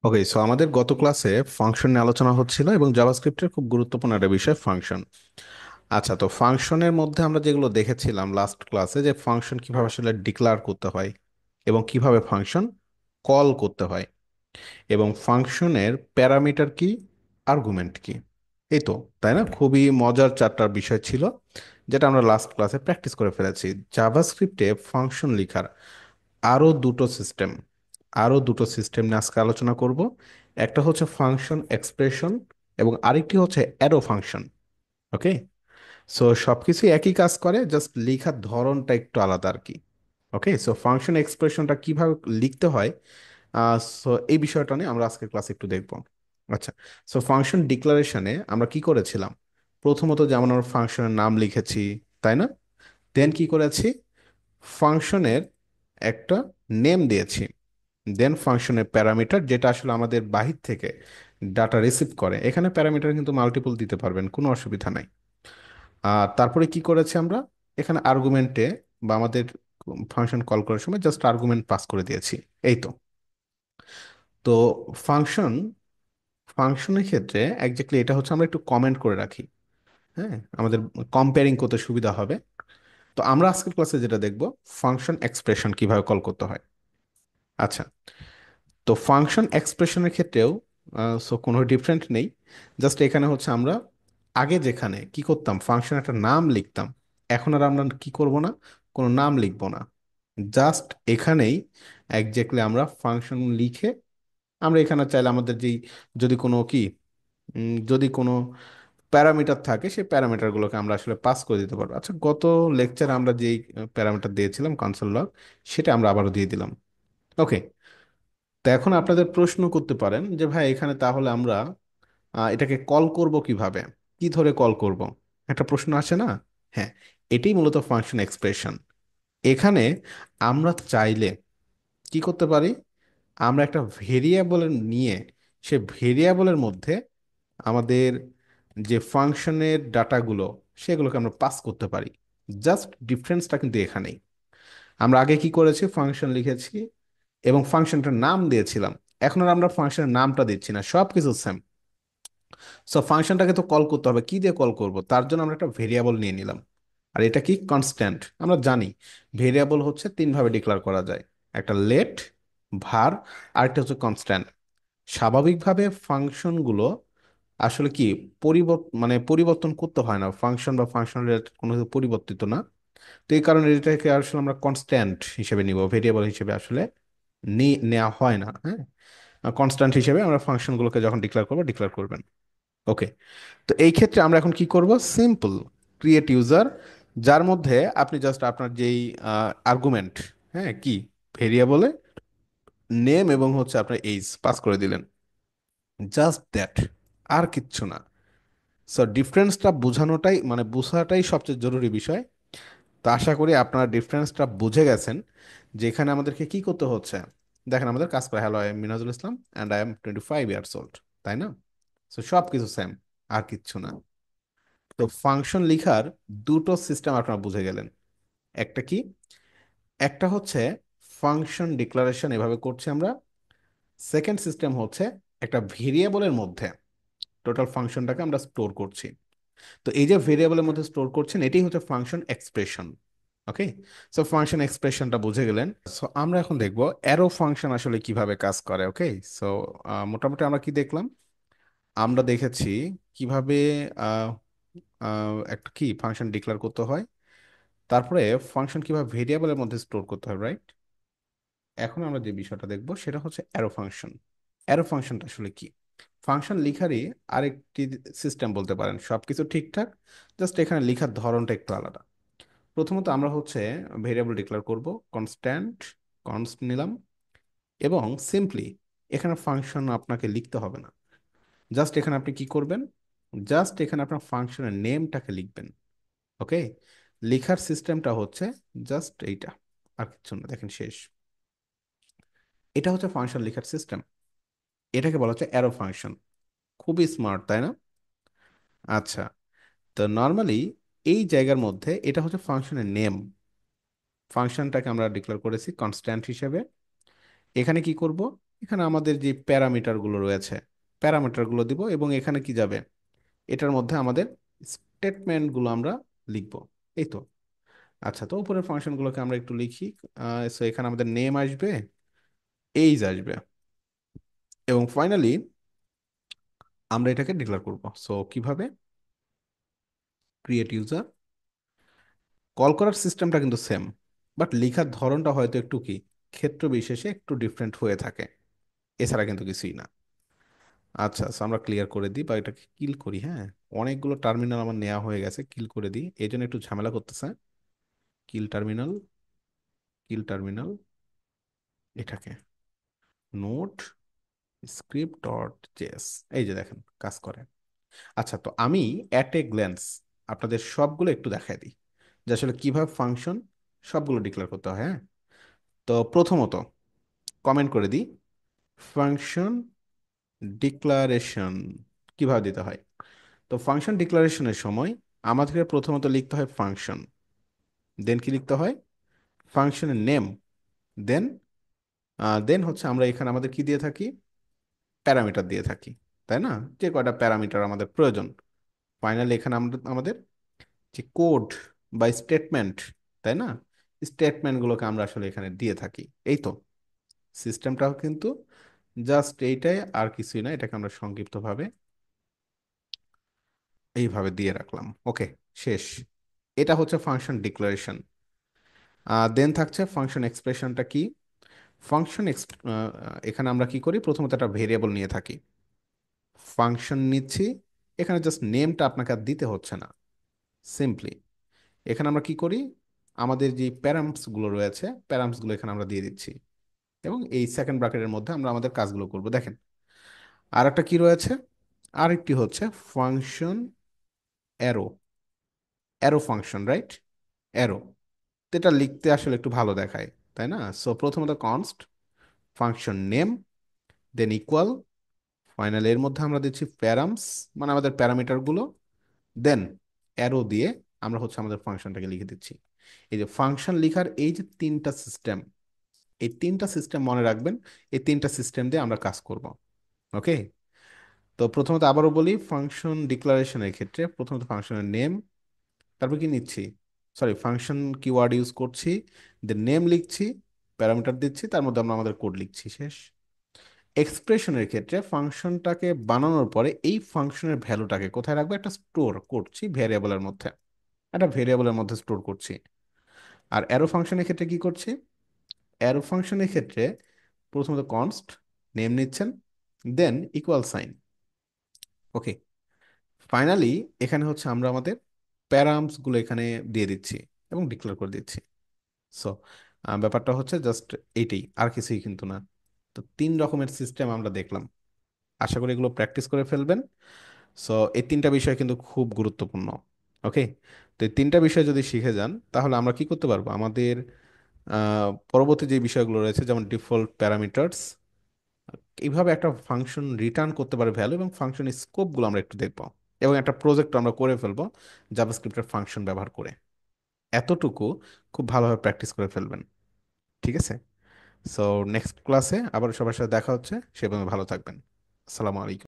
ওকে, so আমাদের গত ক্লাসে ফাংশন নিয়ে আলোচনা হচ্ছিল এবং জাভাস্ক্রিপ্টের খুব গুরুত্বপূর্ণ একটা বিষয় ফাংশন। আচ্ছা, তো ফাংশনের মধ্যে আমরা যেগুলো দেখেছিলাম লাস্ট ক্লাসে, যে ফাংশন কিভাবে আসলে ডিক্লেয়ার করতে হয় এবং কিভাবে ফাংশন কল করতে হয় এবং ফাংশনের প্যারামিটার কি, আর্গুমেন্ট কি। এই তো, তাই না? খুবই মজার চারটা বিষয় ছিল যেটা আমরা লাস্ট ক্লাসে প্র্যাকটিস করে ফেলেছি। জাভাস্ক্রিপ্টে ফাংশন লেখার আরো দুটো সিস্টেম আরো দুটো সিস্টেম নিয়ে আজকে আলোচনা করব। একটা হচ্ছে ফাংশন এক্সপ্রেশন এবং আরেকটি হচ্ছে অ্যারো ফাংশন। ওকে, সো সবকিছু একই কাজ করে, জাস্ট লেখার ধরনটা একটু আলাদা আর কি। ওকে, সো ফাংশন এক্সপ্রেশনটা কিভাবে লিখতে হয়, সো এই বিষয়টা নিয়ে আমরা আজকের ক্লাসে একটু দেখব। আচ্ছা, সো ফাংশন ডিক্লারেশনে আমরা কি করেছিলাম? প্রথমত যেমন আমরা ফাংশনের নাম লিখেছি, তাই না? দেন কি করেছি? ফাংশনের একটা নেম দিয়েছি। দেন ফাংশনের প্যারামিটার, যেটা আসলে আমাদের বাহির থেকে ডাটা রিসিভ করে। এখানে প্যারামিটার কিন্তু মাল্টিপল দিতে পারবেন, কোনো অসুবিধা নাই। আর তারপরে কি করেছি আমরা? এখানে আর্গুমেন্টে বা আমাদের ফাংশন কল করার সময় জাস্ট আর্গুমেন্ট পাস করে দিয়েছি। এই তো। তো ফাংশন ফাংশনের ক্ষেত্রে একজাক্টলি এটা হচ্ছে, আমরা একটু কমেন্ট করে রাখি। হ্যাঁ, আমাদের কম্পেয়ারিং করতে সুবিধা হবে। তো আমরা আজকের ক্লাসে যেটা দেখব, ফাংশন এক্সপ্রেশন কিভাবে কল করতে হয়। আচ্ছা, তো ফাংশন এক্সপ্রেশনের ক্ষেত্রেও সো কোনো ডিফারেন্ট নেই। জাস্ট এখানে হচ্ছে আমরা আগে যেখানে কি করতাম, ফাংশন একটা নাম লিখতাম, এখন আর আমরা কি করব না, কোনো নাম লিখব না। জাস্ট এখানেই একজাক্টলি আমরা ফাংশন লিখে আমরা এখানে চাইলে আমাদের যেই, যদি কোনো কি যদি কোনো প্যারামিটার থাকে, সেই প্যারামিটারগুলোকে আমরা আসলে পাস করে দিতে পারবো। আচ্ছা, গত লেকচারে আমরা যেই প্যারামিটার দিয়েছিলাম কনসোল লগ, সেটা আমরা আবারও দিয়ে দিলাম। ওকে, তো এখন আপনাদের প্রশ্ন করতে পারেন যে ভাই, এখানে তাহলে আমরা এটাকে কল করব কিভাবে, কি ধরে কল করব, একটা প্রশ্ন আসে না? হ্যাঁ, এটাই মূলত ফাংশন এক্সপ্রেশন। এখানে আমরা চাইলে কি করতে পারি, আমরা একটা ভেরিয়েবল নিয়ে সে ভেরিয়েবলের মধ্যে আমাদের যে ফাংশনের ডাটাগুলো, সেগুলোকে আমরা পাস করতে পারি। জাস্ট ডিফারেন্সটা কিন্তু এখানেই। আমরা আগে কি করেছি, ফাংশন লিখেছি এবং ফাংশনটার নাম দিয়েছিলাম। এখন আর আমরা ফাংশনের নামটা দিচ্ছি না, সব কিছু সেম। সো ফাংশনটাকে তো কল করতে হবে, কি দিয়ে কল করব? তার জন্য আমরা একটা ভেরিয়েবল নিয়ে নিলাম। আর এটা কি, কনস্ট্যান্ট। আমরা জানি ভেরিয়েবল হচ্ছে তিন ভাবে ডিক্লেয়ার করা যায়: একটা লেট, ভার, আর একটা হচ্ছে কনস্ট্যান্ট। স্বাভাবিকভাবে ফাংশনগুলো আসলে কি পরিবর্তন করতে হয় না, ফাংশন বা ফাংশন রিলেটেড কোনো কিছু পরিবর্তিত না। তো এই কারণে এটাকে আসলে আমরা কনস্ট্যান্ট হিসেবে নিব, ভেরিয়েবল হিসেবে আসলে নেওয়া হয় না। হ্যাঁ, কনস্ট্যান্ট হিসেবে আমরা ফাংশনগুলোকে যখন ডিক্লেয়ার করবো, ডিক্লেয়ার করবেন। ওকে, তো এই ক্ষেত্রে আমরা এখন কি করব, সিম্পল ক্রিয়েট ইউজার, যার মধ্যে আপনি জাস্ট আপনার যেই আর্গুমেন্ট, হ্যাঁ কি, ভেরিয়েবলে নেম এবং হচ্ছে আপনার এইজ পাস করে দিলেন। জাস্ট দ্যাট, আর কিচ্ছু না। সো ডিফারেন্সটা বোঝানোটাই, বোঝাটাই সবচেয়ে জরুরি বিষয়। তো আশা করি আপনারা ডিফারেন্সটা বুঝে গেছেন, যে এখানে আমাদেরকে কি করতে হচ্ছে। দেখেন, আমাদের কাজ করে, hello, I am Minajul Islam and I am 25 years old, তাই না? সো সব কিছু সেম, আর কিচ্ছু না। তো ফাংশন লিখার দুটো সিস্টেম আপনারা বুঝে গেলেন। একটা কি, একটা হচ্ছে ফাংশন ডিক্লারেশন এভাবে করছি আমরা। সেকেন্ড সিস্টেম হচ্ছে একটা ভেরিয়েবলের মধ্যে টোটাল ফাংশনটাকে আমরা স্টোর করছি। তো এই যে ভেরিয়েবলের মধ্যে স্টোর করছেন, এটাই হচ্ছে ফাংশন এক্সপ্রেশন। ওকে, সো ফাংশন এক্সপ্রেশনটা বুঝে গেলেন। সো আমরা এখন দেখবো অ্যারো ফাংশন আসলে কিভাবে কাজ করে। ওকে, সো মোটামুটি আমরা কি দেখলাম, আমরা দেখেছি কিভাবে আহ, একটা কি ফাংশন ডিক্লেয়ার করতে হয়, তারপরে ফাংশন কিভাবে ভেরিয়েবলের মধ্যে স্টোর করতে হয়, রাইট? এখন আমরা যে বিষয়টা দেখবো সেটা হচ্ছে অ্যারো ফাংশন। অ্যারো ফাংশনটা আসলে কি? ফাংশন লিখারই আরেকটি সিস্টেম বলতে পারেন, সবকিছু ঠিকঠাক, জাস্ট এখানে লেখার ধরনটা একটু আলাদা। প্রথমত আমরা হচ্ছে ভেরিয়েবল ডিক্লেয়ার করব, কনস্ট্যান্ট কনস্ট নিলাম, এবং সিম্পলি এখানে ফাংশন আপনাকে লিখতে হবে না। জাস্ট এখানে আপনি কি করবেন, জাস্ট এখানে আপনার ফাংশনের নেমটাকে লিখবেন। ওকে, লেখার সিস্টেমটা হচ্ছে জাস্ট এইটা, আর কিছু না। দেখেন, শেষ। এটা হচ্ছে ফাংশন লেখার সিস্টেম। এটাকে বলা হচ্ছে অ্যারো ফাংশন। খুবই স্মার্ট, তাই না? আচ্ছা, তো নর্মালি এই জায়গার মধ্যে এটা হচ্ছে ফাংশনের নেম। ফাংশনটাকে আমরা ডিক্লেয়ার করেছি কনস্ট্যান্ট হিসেবে, এখানে কি করব, এখানে আমাদের যে প্যারামিটারগুলো রয়েছে প্যারামিটারগুলো দিব, এবং এখানে কি যাবে, এটার মধ্যে আমাদের স্টেটমেন্টগুলো আমরা লিখব। এই তো। আচ্ছা, তো উপরের ফাংশনগুলোকে আমরা একটু লিখি। সো এখানে আমাদের নেম আসবে, এইজ আসবে, এবং ফাইনালি আমরা এটাকে ডিক্লেয়ার করব। সো কিভাবে, ক্রিয়েট ইউজার, কল করার সিস্টেমটা কিন্তু সেম, বাট লেখার ধরনটা হয়তো একটু কি ক্ষেত্র বিশেষে একটু ডিফারেন্ট হয়ে থাকে, এছাড়া কিন্তু কিছুই না। আচ্ছা, so আমরা ক্লিয়ার করে দিই বা এটাকে কিল করি। হ্যাঁ, অনেকগুলো টার্মিনাল আমার নেওয়া হয়ে গেছে, কিল করে দিই, এই জন্য একটু ঝামেলা করতেছে। কিল টার্মিনাল, কিল টার্মিনাল, এটাকে নোট স্ক্রিপ্ট ডট জেএস, এই যে দেখেন কাজ করে। আচ্ছা, তো আমি অ্যাট এ গ্ল্যান্স আপনাদের সবগুলো একটু দেখাই দিই যে আসলে কিভাবে ফাংশন সবগুলো ডিক্লেয়ার করতে হয়। হ্যাঁ, তো প্রথমত কমেন্ট করে দিই, ফাংশন ডিক্লারেশন কিভাবে দিতে হয়। তো ফাংশন ডিক্লারেশনের সময় আমাদেরকে প্রথমত লিখতে হয় ফাংশন, দেন কি লিখতে হয়, ফাংশনের নেম, দেন দেন হচ্ছে আমরা এখানে আমাদের কি দিয়ে থাকি, প্যারামিটার দিয়ে থাকি, তাই না, যে কয়টা প্যারামিটার আমাদের প্রয়োজন। ফাইনালি এখানে আমরা আমাদের যে কোড বা স্টেটমেন্ট, তাই না, স্টেটমেন্টগুলোকে আমরা আসলে এখানে দিয়ে থাকি। এই তো, সিস্টেমটাও কিন্তু জাস্ট এইটাই, আর কিছুই না, এটাকে আমরা সংক্ষিপ্তভাবে এইভাবে দিয়ে রাখলাম। ওকে, শেষ। এটা হচ্ছে ফাংশন ডিক্লারেশন। দেন থাকছে ফাংশন এক্সপ্রেশনটা কি, ফাংশন এখানে আমরা কি করি, প্রথমত একটা ভেরিয়েবল নিয়ে থাকি, ফাংশন নিচ্ছি, এখানে জাস্ট নেমটা আপনাকে আর দিতে হচ্ছে না, সিম্পলি এখানে আমরা কি করি, আমাদের যে প্যারামস গুলো রয়েছে প্যারামস গুলো এখানে আমরা দিয়ে দিচ্ছি, এবং এই সেকেন্ড ব্র্যাকেটের মধ্যে আমরা আমাদের কাজগুলো করব। দেখেন, আর একটা কি রয়েছে, আরেকটি হচ্ছে function arrow, arrow function, right, arrow. এটা লিখতে আসলে একটু ভালো দেখায়, তাই না। সো প্রথমত const function name, than equal, final এর মধ্যে আমরা দিচ্ছি প্যারামস, মানে আমাদের প্যারামিটার গুলো, দেন অ্যারো দিয়ে আমরা হচ্ছে আমাদের ফাংশনটাকে লিখে দিচ্ছি। এই যে ফাংশন লিখার এই যে তিনটা সিস্টেম, এই তিনটা সিস্টেম মনে রাখবেন, এই তিনটা সিস্টেম দিয়ে আমরা কাজ করব। ওকে, তো প্রথমত আবারও বলি, ফাংশন ডিক্লারেশনের ক্ষেত্রে প্রথমত ফাংশনের নেম, তারপর কি নিচ্ছি, সরি ফাংশন কিওয়ার্ড ইউজ করছি, দেন নেম লিখছি, প্যারামিটার দিচ্ছি, তার মধ্যে আমরা আমাদের কোড লিখছি, শেষ। এক্সপ্রেশনের ক্ষেত্রে ফাংশনটাকে বানানোর পরে এই ফাংশনের ভ্যালুটাকে কোথায় রাখবো, একটা স্টোর করছি ভেরিয়েবলের মধ্যে, একটা ভেরিয়েবলের মধ্যে স্টোর করছি। আর অ্যারো ফাংশনের ক্ষেত্রে কি করছি, অ্যারো ফাংশনের ক্ষেত্রে প্রথমত কনস্ট নেম নিচ্ছেন, দেন ইকুয়াল সাইন। ওকে, ফাইনালি এখানে হচ্ছে আমরা আমাদের প্যারামস গুলো এখানে দিয়ে দিচ্ছি এবং ডিক্লেয়ার করে দিচ্ছি। সো ব্যাপারটা হচ্ছে জাস্ট এইটাই, আর কিছুই কিন্তু না। তো তিন রকমের সিস্টেম আমরা দেখলাম, আশা করি এগুলো প্র্যাকটিস করে ফেলবেন। সো এই তিনটা বিষয় কিন্তু খুব গুরুত্বপূর্ণ। ওকে, তো এই তিনটা বিষয় যদি শিখে যান তাহলে আমরা কি করতে পারবো, আমাদের পরবর্তী যে বিষয়গুলো রয়েছে যেমন ডিফল্ট প্যারামিটারস, এইভাবে একটা ফাংশন রিটার্ন করতে পারে ভ্যালু, এবং ফাংশনের স্কোপগুলো আমরা একটু দেখবো, এবং একটা প্রজেক্ট আমরা করে ফেলবো জাভাস্ক্রিপ্টের ফাংশন ব্যবহার করে। এতটুকু খুব ভালোভাবে প্র্যাকটিস করে ফেলবেন, ঠিক আছে। সো নেক্সট ক্লাসে আবার সবার সাথে দেখা হচ্ছে, সে পর্যন্ত ভালো থাকবেন। আসসালামু আলাইকুম।